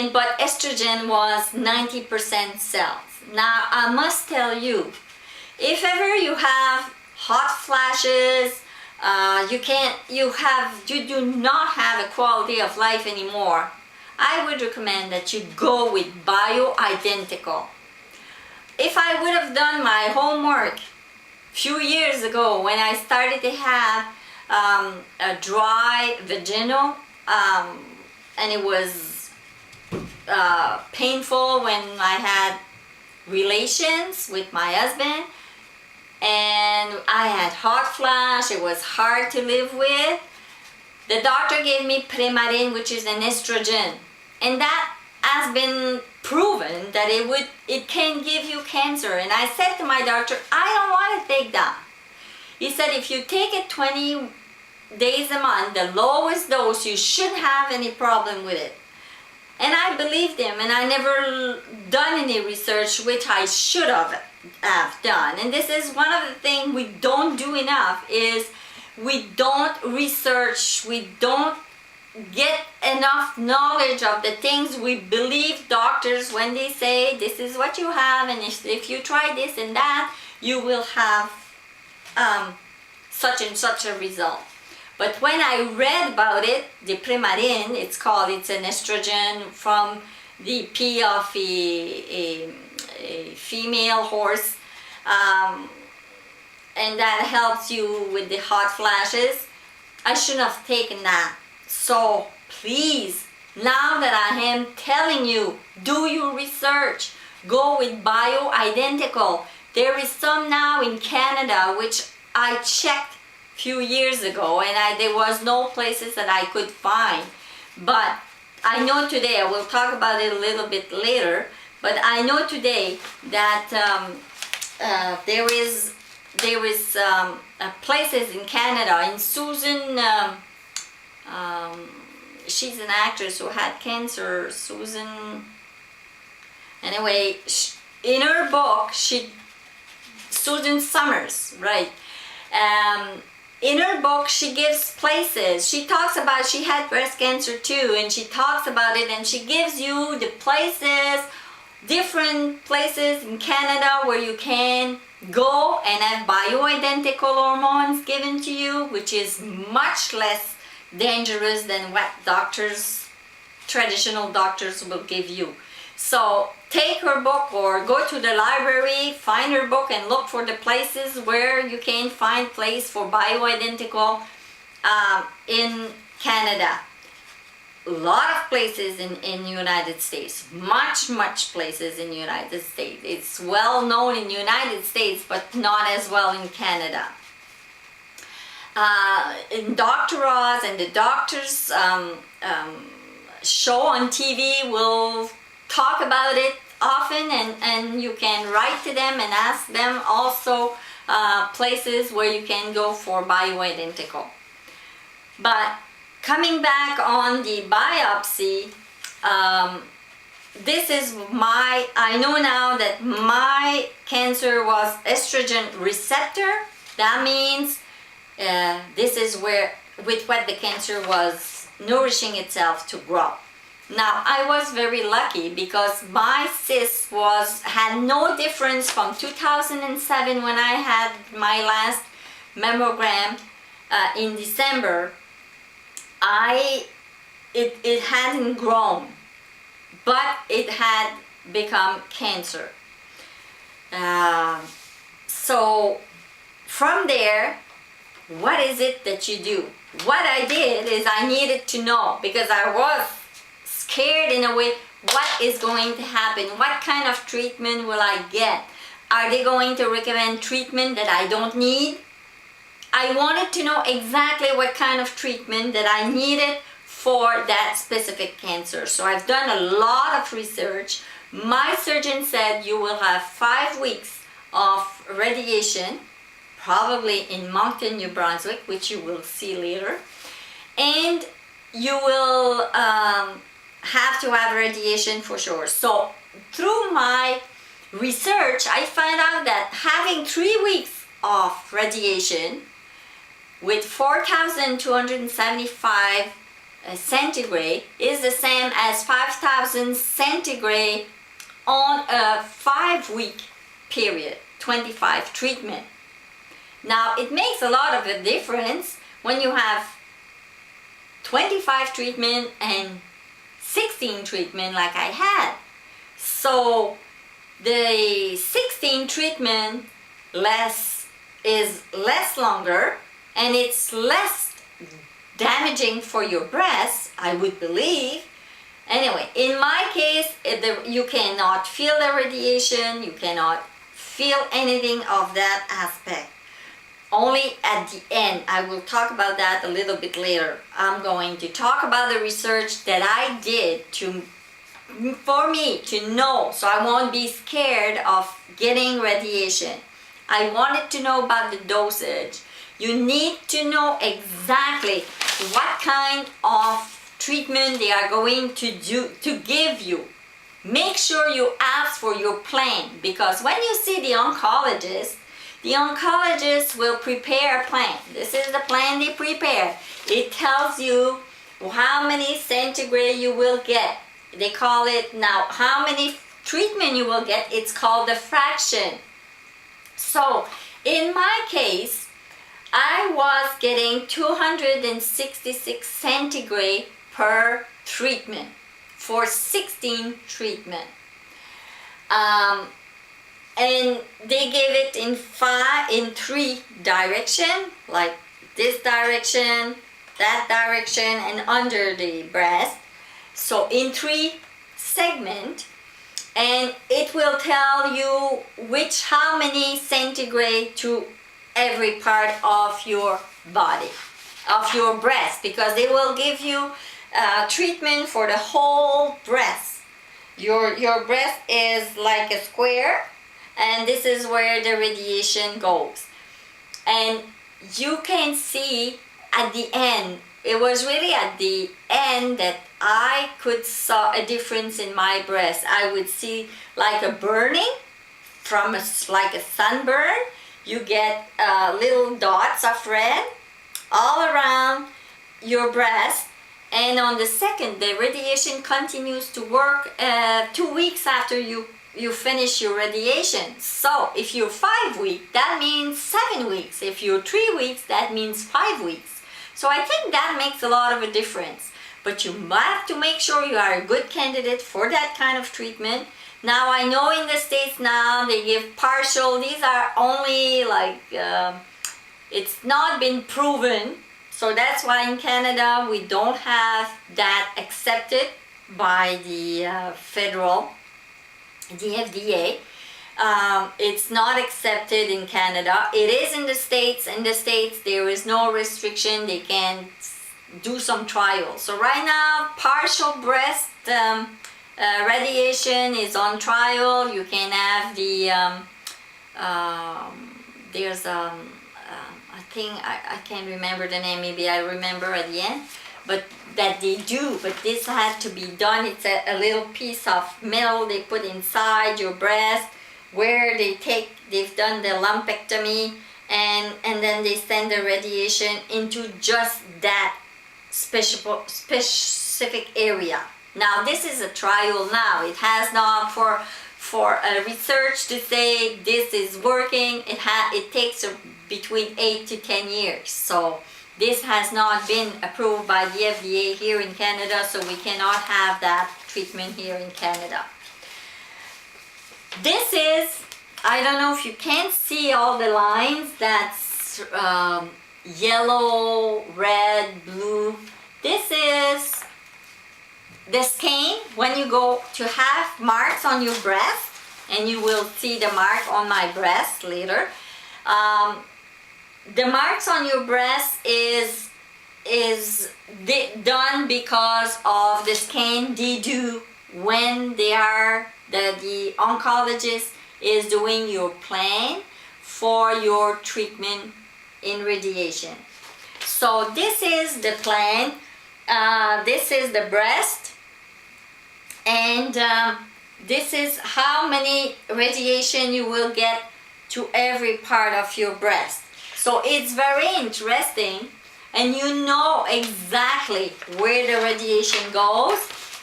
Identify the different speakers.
Speaker 1: and but estrogen was 90% cells. Now I must tell you, if ever you have hot flashes, you do not have a quality of life anymore, I would recommend that you go with bioidentical. If I would have done my homework few years ago when I started to have a dry vaginal, and it was painful when I had relations with my husband, and I had hot flash, it was hard to live with. The doctor gave me Premarin, which is an estrogen, and that has been proven that it can give you cancer. And I said to my doctor, I don't want to take that. He said, if you take it 20 days a month, the lowest dose, you shouldn't have any problem with it. And I believed him, and I never done any research, which I should have done. And this is one of the things we don't do enough, is we don't research, we don't get enough knowledge of the things we believe doctors when they say this is what you have, and if you try this and that, you will have such and such a result. But when I read about it, the Premarin, it's an estrogen from the pee of a female horse, and that helps you with the hot flashes. I shouldn't have taken that. So please, now that I am telling you, do your research. Go with bioidentical. There is some now in Canada, which I checked few years ago, and there was no places that I could find. But I know today, I will talk about it a little bit later, but I know today that there is places in Canada, in Susan, she's an actress who had cancer, Susan, anyway, in her book, Susan Summers, right, in her book, she gives places. She talks about, she had breast cancer too, and she talks about it, and she gives you the places, different places in Canada where you can go and have bioidentical hormones given to you, which is much less dangerous than what traditional doctors will give you. So take her book, or go to the library, find her book, and look for the places where you can find place for bioidentical in Canada. A lot of places in the United States, much places in the United States. It's well known in the United States, but not as well in Canada. In Dr. Oz and the doctors show on TV will talk about it often, and you can write to them and ask them also places where you can go for bioidentical. But coming back on the biopsy, this is I know now that my cancer was estrogen receptor. That means this is with what the cancer was nourishing itself to grow. Now, I was very lucky because my cyst had no difference from 2007 when I had my last mammogram in December. It hadn't grown, but it had become cancer. So from there, what is it that you do? What I did is I needed to know, because I was scared in a way, what is going to happen? What kind of treatment will I get? Are they going to recommend treatment that I don't need? I wanted to know exactly what kind of treatment that I needed for that specific cancer. So I've done a lot of research. My surgeon said you will have 5 weeks of radiation, probably in Moncton, New Brunswick, which you will see later. And you will have to have radiation for sure. So through my research, I found out that having 3 weeks of radiation with 4,275 centigrade is the same as 5,000 centigrade on a 5-week period, 25 treatment. Now it makes a lot of a difference when you have 25 treatment and 16 treatment like I had. So the 16 treatment is less longer, and it's less damaging for your breast, I would believe. Anyway, in my case, you cannot feel the radiation, you cannot feel anything of that aspect. Only at the end. I will talk about that a little bit later. I'm going to talk about the research that I did for me to know, so I won't be scared of getting radiation. I wanted to know about the dosage. You need to know exactly what kind of treatment they are going to give you. Make sure you ask for your plan, because when you see the oncologist will prepare a plan. This is the plan they prepare. It tells you how many centigrade you will get. They call it now how many treatment you will get. It's called the fraction. So in my case, I was getting 266 centigrade per treatment for 16 treatment. And they gave it in 3 direction, like this direction, that direction, and under the breast. So in 3 segment, and it will tell you how many centigrade to every part of your body, of your breast, because they will give you treatment for the whole breast. Your breast is like a square, and this is where the radiation goes. And you can see at the end, it was really at the end that I could saw a difference in my breast. I would see like a burning from like a sunburn. You get little dots of red all around your breast. And on the second, the radiation continues to work 2 weeks after you finish your radiation. So if you're 5 weeks, that means 7 weeks. If you're 3 weeks, that means 5 weeks. So I think that makes a lot of a difference. But you have to make sure you are a good candidate for that kind of treatment. Now I know in the States now they give partial. These are only like, it's not been proven. So that's why in Canada we don't have that accepted by the federal, the FDA. It's not accepted in Canada. It is in the States. In the States there is no restriction. They can do some trials. So right now partial breast radiation is on trial. You can have the there's I think I can't remember the name, maybe I remember at the end, but that they do, but this had to be done. It's a little piece of metal they put inside your breast where they've done the lumpectomy, and then they send the radiation into just that specific area. Now this is a trial now. It has not for research to say this is working. It takes between 8 to 10 years. So this has not been approved by the FDA here in Canada, so we cannot have that treatment here in Canada. This is, I don't know if you can see all the lines, that's yellow, red, blue. This is the stain when you go to have marks on your breast, and you will see the mark on my breast later. The marks on your breast is done because of the scan they do when they are the oncologist is doing your plan for your treatment in radiation. So this is the plan. This is the breast, and this is how many radiation you will get to every part of your breast. So it's very interesting, and you know exactly where the radiation goes,